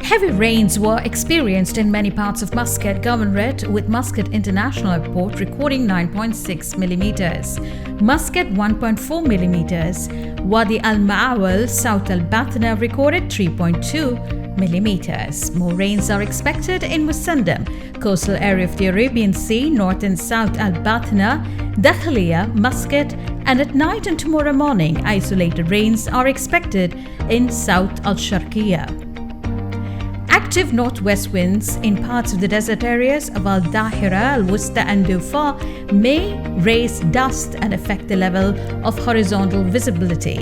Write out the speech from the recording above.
Heavy rains were experienced in many parts of Muscat Governorate, with Muscat International Airport recording 9.6 millimeters, Muscat 1.4 millimeters, Wadi Al Mawaal, South Al Batinah recorded 3.2 millimeters. More rains are expected in Musandam, coastal area of the Arabian Sea, North and South Al Batinah, Dakhiliyah, Muscat, and at night and tomorrow morning, isolated rains are expected in South al Sharqiya. Active northwest winds in parts of the desert areas of Al-Dakhiliyah, Al-Wusta and Dufa may raise dust and affect the level of horizontal visibility.